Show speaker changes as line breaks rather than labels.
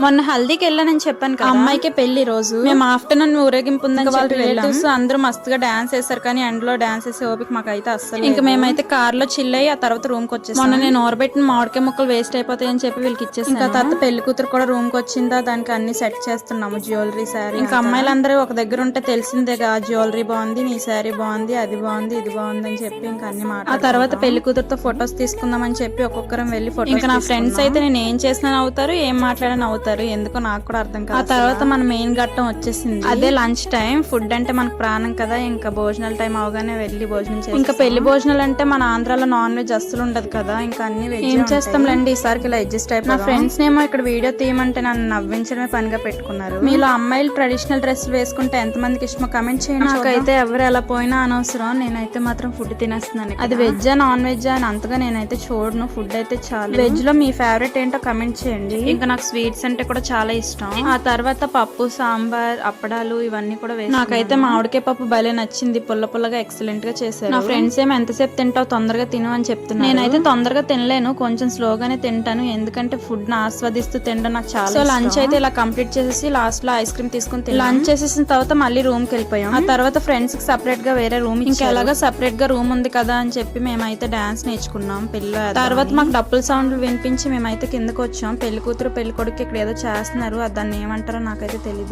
మొన్న హల్దీకి వెళ్ళానని చెప్పాను కదా, అమ్మాయికి పెళ్లి రోజు మేము ఆఫ్టర్నూన్ ఊరేగింపు ఉందని వాళ్ళ రిలేటివ్స్ అందరూ మస్తుగా డాన్స్ చేస్తారు, కానీ ఎండ్ లో డాన్స్ చేసే ఓపిక మాకైతే అస్సలు. ఇంకా మేమైతే కార్ లో చిల్ అయ్యి ఆ తర్వాత రూమ్ కి వచ్చేసాం. మొన్న నేను ఓరబెట్టిన మామిడికాయ ముక్కలు వేస్ట్ అయిపోతాయి అని చెప్పి వీళ్ళకి ఇచ్చేసి, ఇంకా తర్వాత పెళ్లి కూతురు కూడా రూమ్ కి వచ్చిందా, దానికి అన్ని సెట్ చేస్తున్నాము, జ్యువెలరీ శారీ. ఇంకా అమ్మాయిలందరూ ఒక దగ్గర ఉంటే తెలిసిందేగా, జ్యువెలరీ బాగుంది, నీ శారీ బాగుంది, అది బాగుంది, ఇది బాగుంది అని చెప్పి ఇంకా అన్ని మాట. ఆ తర్వాత పెళ్లి కూతురుతో ఫొటోస్ తీసుకుందాం అని చెప్పి ఒక్కొక్కరం వెళ్ళి ఫోటో. ఇంకా నా ఫ్రెండ్స్ అయితే నేను ఏం చేసినా అవుతారు, ఏం మాట్లాడినా అవుతారు, ఎందుకో నాకు కూడా అర్థం కాదు. ఆ తర్వాత మన మెయిన్ ఘట్టం వచ్చేసింది, అదే లంచ్ టైం. ఫుడ్ అంటే మనకు ప్రాణం కదా, ఇంకా భోజనాల టైం అవగానే వెళ్ళి భోజనం చేసి, ఇంకా పెళ్లి భోజనాలు అంటే మన ఆంధ్రాలో నాన్ వెజ్ అస్సలు ఉండదు కదా, ఇంకా అన్ని వెజ్. ఏం చేస్తాంలేండి, ఈసారికి ఇలా అడ్జస్ట్ అయిపోయి. నా ఫ్రెండ్స్ నేమో ఇక్కడ వీడియో తీయమంటే నన్ను నవ్వించడమే పనిగా పెట్టుకున్నారు. మీలో అమ్మాయిలు ట్రెడిషనల్ డ్రెస్సులు వేసుకుంటే ఎంత మందికి ఇష్టమో కమెంట్ చేయండి. నాకైతే ఎవరు ఎలా పోయినా అనవసరం, నేనైతే మాత్రం ఫుడ్ తినేస్తున్నాను. అది వెజ్ నాన్ వెజ్ అని అంతగా నేనైతే చూడను, ఫుడ్ అయితే చాలు. వెజ్ లో మీ ఫేవరెట్ ఏంటో కమెంట్ చేయండి. ఇంకా నాకు స్వీట్స్ అంటే కూడా చాలా ఇష్టం. ఆ తర్వాత పప్పు, సాంబార్, అప్పడాలు ఇవన్నీ కూడా వేసి, నాకైతే మామిడికాయ పప్పు భలే నచ్చింది, పుల్ల పుల్లగా ఎక్సలెంట్ గా చేశారు. నా ఫ్రెండ్స్ ఏమో ఎంతసేపు తింటావు, తొందరగా తిను అని చెప్తున్నారు. నేనైతే తొందరగా తినలేను, కొంచెం స్లోగానే తింటాను, ఎందుకంటే ఫుడ్ ని ఆస్వాదిస్తూ తినడం నాకు చాలా. సో లంచ్ అయితే ఇలా కంప్లీట్ చేసేసి లాస్ట్ లో ఐస్ క్రీమ్ తీసుకుని లంచ్ చేసేసిన తర్వాత మళ్ళీ రూమ్ కి వెళ్ళిపోయాం. ఆ తర్వాత ఫ్రెండ్స్ కి సెపరేట్ గా వేరే రూమ్, ఇంకా ఎలాగా సెపరేట్ గా రూమ్ ఉంది కదా అని చెప్పి మేమైతే డాన్స్ నేర్చుకున్నాం పిల్ల. తర్వాత మాకు డప్పుల సౌండ్లు వినిపించి మేమైతే కిందకు వచ్చాం. పెళ్లి కూతురు పెళ్లి కొడుకు ఇక్కడ ఏదో చేస్తున్నారు, దాన్ని ఏమంటారో నాకైతే తెలీదు.